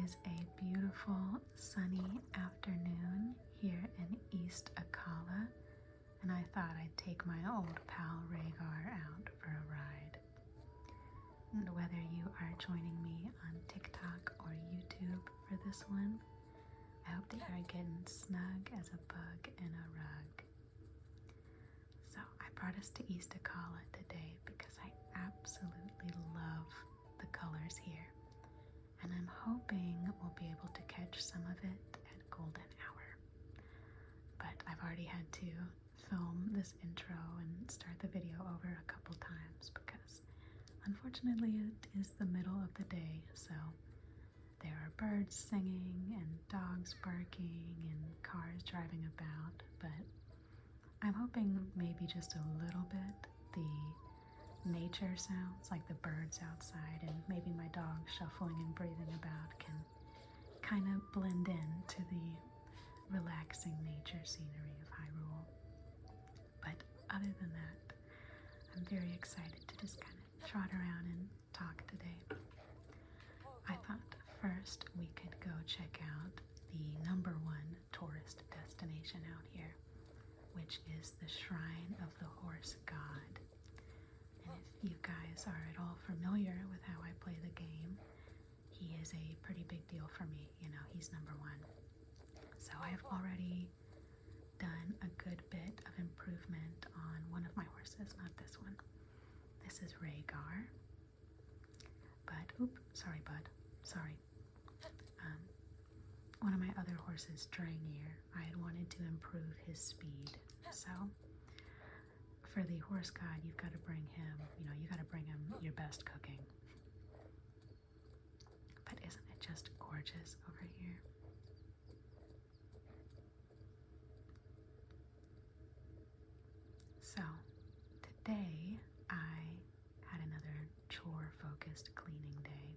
is a beautiful sunny afternoon here in East Akkala, and I thought I'd take my old pal Rhaegar out for a ride. And whether you are joining me on TikTok or YouTube for this one, I hope that you are getting snug as a bug in a rug. So I brought us to East Akkala today because I absolutely love the colors here. And I'm hoping we'll be able to catch some of it at golden hour. But I've already had to film this intro and start the video over a couple times because unfortunately it is the middle of the day, so there are birds singing and dogs barking and cars driving about, but I'm hoping maybe just a little bit the nature sounds, like the birds outside and maybe my dog shuffling and breathing about, can kind of blend in to the relaxing nature scenery of Hyrule. But other than that, I'm very excited to just kind of trot around and talk today. I thought first we could go check out the #1 tourist destination out here, which is the Shrine of the Horse God. And if you guys are at all familiar with how I play the game, he is a pretty big deal for me. You know, he's #1. So I've already done a good bit of improvement on one of my horses, not this one. This is Rhaegar. But, sorry bud, sorry. One of my other horses, Drangir, I had wanted to improve his speed. So for the horse god, you've got to bring him, you got to bring him your best cooking. But isn't it just gorgeous over here? So today I had another chore-focused cleaning day.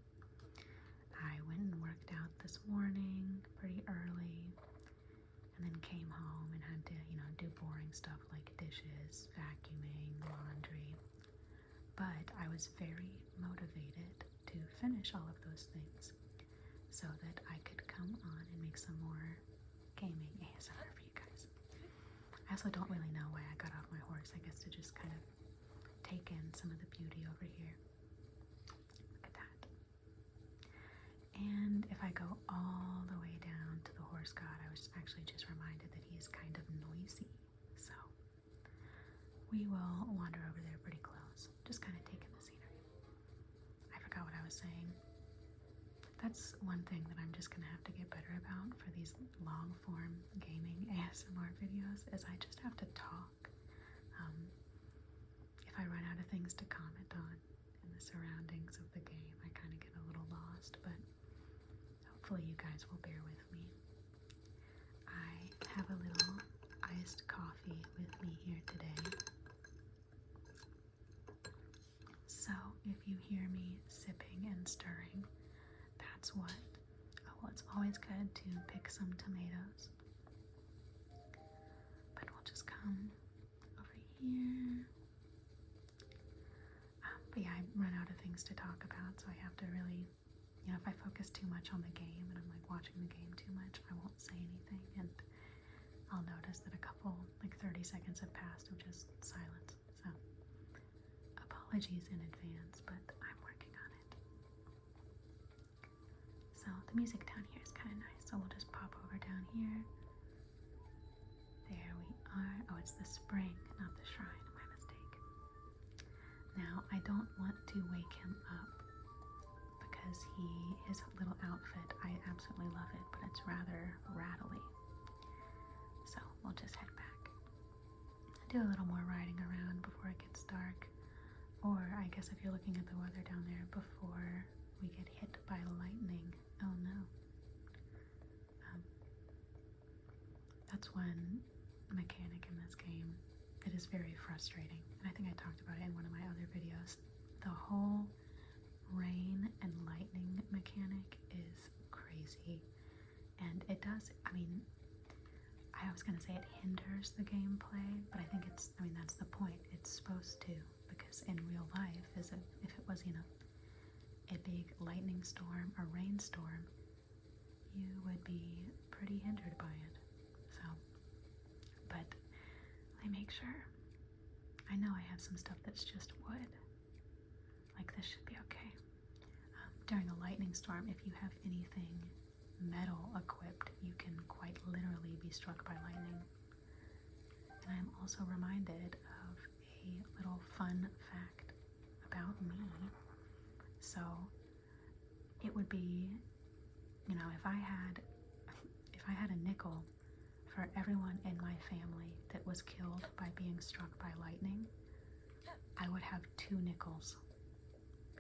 I went and worked out this morning pretty early, and then came home and had to, do boring stuff like dishes, vacuuming, laundry. But I was very motivated to finish all of those things so that I could come on and make some more gaming ASMR for you guys. I also don't really know why I got off my horse. I guess to just kind of take in some of the beauty over here. Look at that. And if I go all the way down to the horse god, I was actually just reminded that he is kind of noisy. So we will wander over there pretty close, just kind of taking the scenery. I forgot what I was saying. That's one thing that I'm just going to have to get better about for these long form gaming ASMR videos, is I just have to talk. If I run out of things to comment on in the surroundings of the game, I kind of get a little lost, but hopefully you guys will bear with me. I have a little iced coffee with me here today. So if you hear me sipping and stirring, that's what. Oh, well, it's always good to pick some tomatoes. But we'll just come over here. But yeah, I run out of things to talk about, so I have to really, if I focus too much on the game and I'm like watching the game too much, I won't say anything, and I'll notice that a couple, like 30 seconds have passed of just silence. So apologies in advance, but I'm working on it. So the music down here is kind of nice, so we'll just pop over down here. There we are. Oh, it's the spring, not the shrine. My mistake. Now, I don't want to wake him up because his little outfit, I absolutely love it, but it's rather rattly. So we'll just head back. Do a little more riding around before it gets dark. Or I guess if you're looking at the weather down there, before we get hit by lightning. Oh no. That's one mechanic in this game. It is very frustrating. And I think I talked about it in one of my other videos. The whole rain and lightning mechanic is crazy. And it does, I was gonna say it hinders the gameplay, but I think that's the point. It's supposed to, because in real life, if it was, a big lightning storm or rainstorm, you would be pretty hindered by it. So, but I make sure. I know I have some stuff that's just wood. Like this should be okay. During a lightning storm, if you have anything metal equipped, you can quite literally be struck by lightning. And I'm also reminded of a little fun fact about me. So it would be, you know, if I had a nickel for everyone in my family that was killed by being struck by lightning, I would have 2 nickels.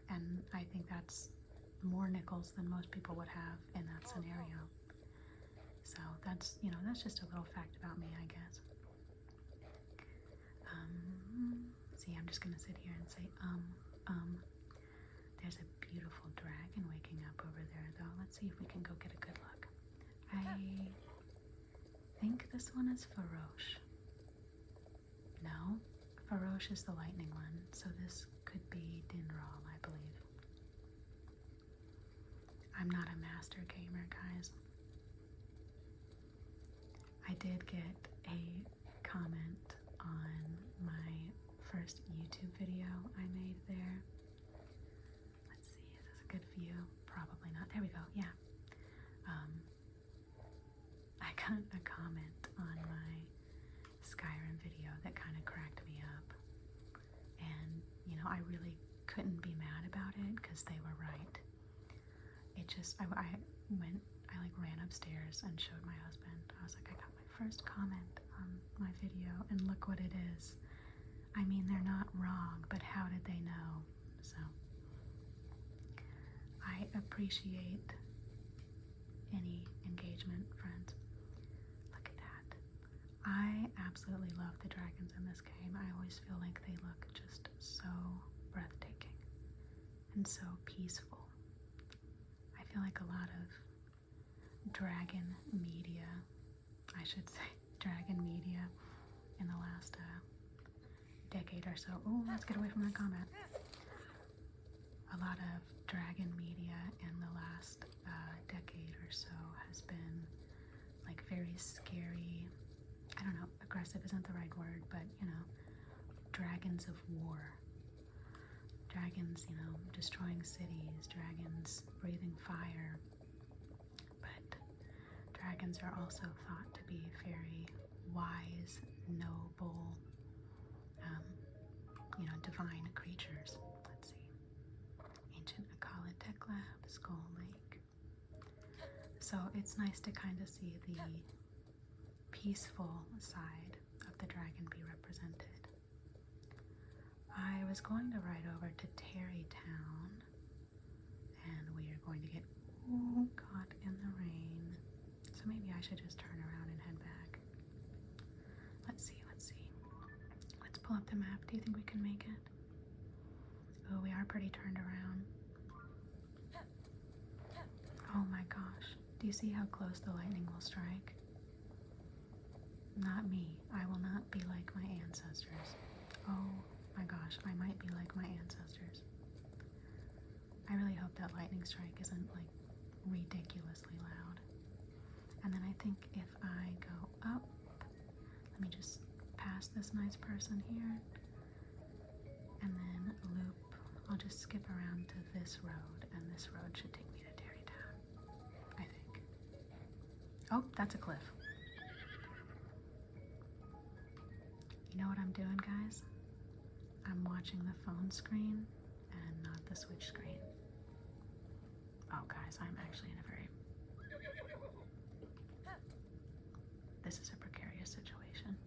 And I think that's more nickels than most people would have in that scenario. So that's, you know, that's just a little fact about me, I guess. See, I'm just gonna sit here and say, There's a beautiful dragon waking up over there, though. Let's see if we can go get a good look. I think this one is Faroche. No, Faroche is the lightning one, so this could be Dinral, I believe. I'm not a master gamer, guys. I did get a comment on my first YouTube video I made there. Let's see, is this a good view? Probably not. There we go, yeah. I got a comment on my Skyrim video that kind of cracked me up. And, you know, I really couldn't be mad about it because they were right. It just, I ran upstairs and showed my husband. I was like, I got my first comment on my video and look what it is. I mean, they're not wrong, but how did they know? So, I appreciate any engagement, friends. Look at that. I absolutely love the dragons in this game. I always feel like they look just so breathtaking and so peaceful. I feel like a lot of dragon media, I should say, dragon media in the last decade or so. Oh, let's get away from that comment. A lot of dragon media in the last decade or so has been like very scary. I don't know, aggressive isn't the right word, but you know, dragons of war. Dragons, you know, destroying cities, dragons breathing fire. But dragons are also thought to be very wise, noble, you know, divine creatures. Let's see. Ancient Akkala Tech Lab, Skull Lake. So it's nice to kind of see the peaceful side of the dragon be represented. I was going to ride over to Terrytown, and we are going to get caught in the rain. So maybe I should just turn around and head back. Let's see. Let's pull up the map. Do you think we can make it? Oh, we are pretty turned around. Oh my gosh. Do you see how close the lightning will strike? Not me. I will not be like my ancestors. Oh my gosh, I might be like my ancestors. I really hope that lightning strike isn't like ridiculously loud. And then I think if I go up, let me just pass this nice person here, and then loop. I'll just skip around to this road, and this road should take me to Terrytown, I think. Oh, that's a cliff. You know what I'm doing, guys? I'm watching the phone screen and not the Switch screen. Oh, guys, I'm actually in a very... This is a precarious situation.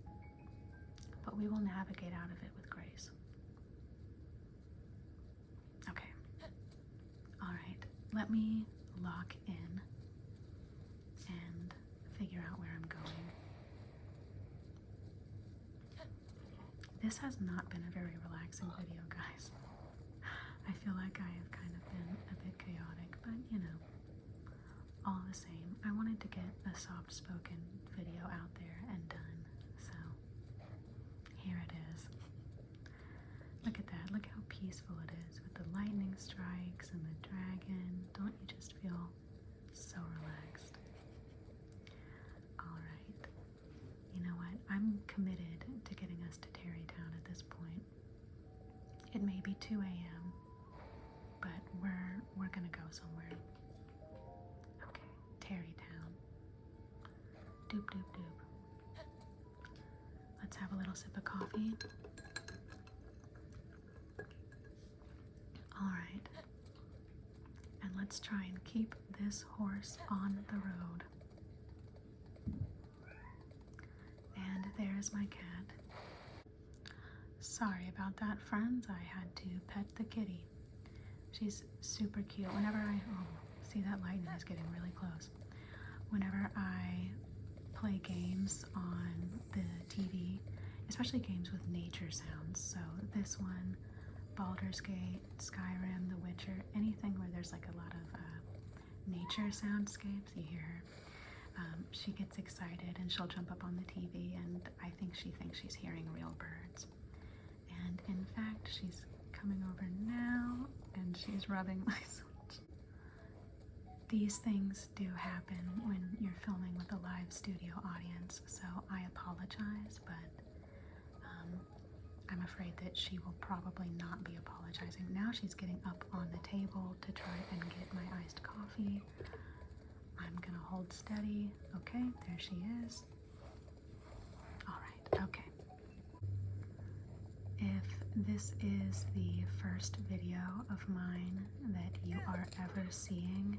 But we will navigate out of it with grace. Okay. Alright, let me lock in and figure out where I'm going. This has not been a very relaxing video, guys. I feel like I have kind of been a bit chaotic, but you know, all the same, I wanted to get a soft-spoken video out there and done, so here it is. Look at that, look how peaceful it is with the lightning strikes and the dragon. Don't you just feel so relaxed? committed to getting us to Terrytown at this point. It may be 2 a.m., but we're gonna go somewhere. Okay, Terrytown. Doop doop doop. Let's have a little sip of coffee. Alright. And let's try and keep this horse on the road. And there's my cat. Sorry about that, friends. I had to pet the kitty. She's super cute. Whenever see that lightning is getting really close. Whenever I play games on the TV, especially games with nature sounds, so this one, Baldur's Gate, Skyrim, The Witcher, anything where there's like a lot of nature soundscapes, you hear her. She gets excited and she'll jump up on the TV, and I think she thinks she's hearing real birds. And in fact, she's coming over now and she's rubbing my switch. These things do happen when you're filming with a live studio audience, so I apologize, but I'm afraid that she will probably not be apologizing. Now she's getting up on the table to try and get my iced coffee. I'm gonna hold steady. Okay, there she is. All right, okay. If this is the first video of mine that you are ever seeing,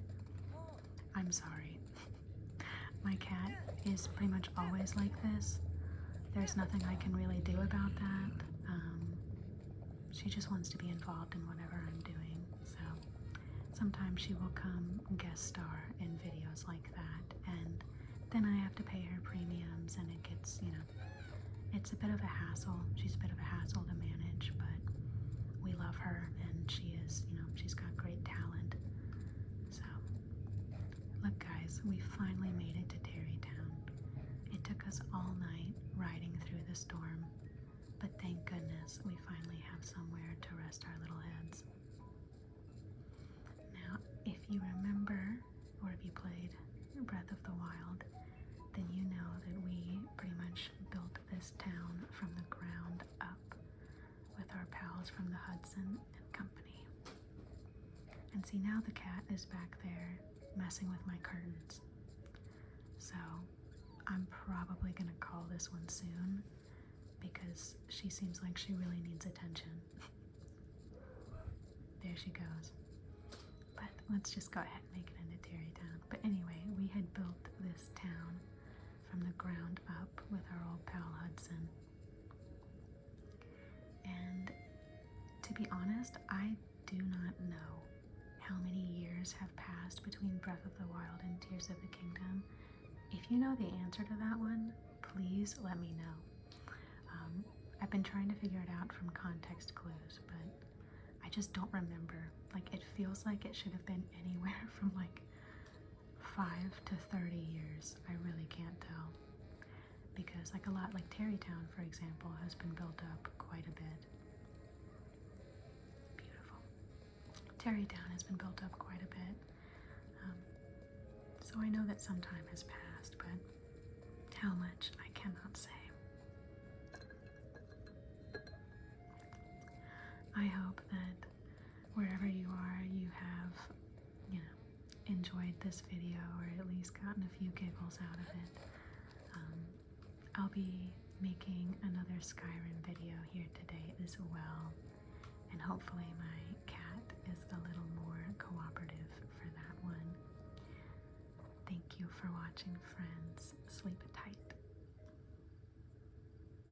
I'm sorry. My cat is pretty much always like this. There's nothing I can really do about that. She just wants to be involved in whatever I'm doing, so sometimes she will come guest star in videos like that, and then I have to pay her premiums, and it gets, it's a bit of a hassle. She's a bit of a hassle to manage, but we love her, and she is, she's got great talent. So, look guys, we finally made it to Terrytown. It took us all night riding through the storm, but thank goodness we finally have somewhere to rest our little heads. Now, if you remember, or if you played Breath of the Wild, then you know that we pretty much built this town from the ground up with our pals from the Hudson and Company. And see, now the cat is back there messing with my curtains. So I'm probably gonna call this one soon because she seems like she really needs attention. There she goes. But let's just go ahead and make it into Terrytown. But anyway, we had built this town from the ground up with our old pal Hudson. And to be honest, I do not know how many years have passed between Breath of the Wild and Tears of the Kingdom. If you know the answer to that one, please let me know. I've been trying to figure it out from context clues, but I just don't remember. Like, it feels like it should have been anywhere from like 5 to 30 years. I really can't tell. Because like Terrytown, for example, has been built up quite a bit. Beautiful. Terrytown has been built up quite a bit. So I know that some time has passed, but how much I cannot say. I hope that wherever you are, you have, enjoyed this video, or at least gotten a few giggles out of it. I'll be making another Skyrim video here today as well, and hopefully my cat is a little more cooperative for that one. Thank you for watching, friends. Sleep tight.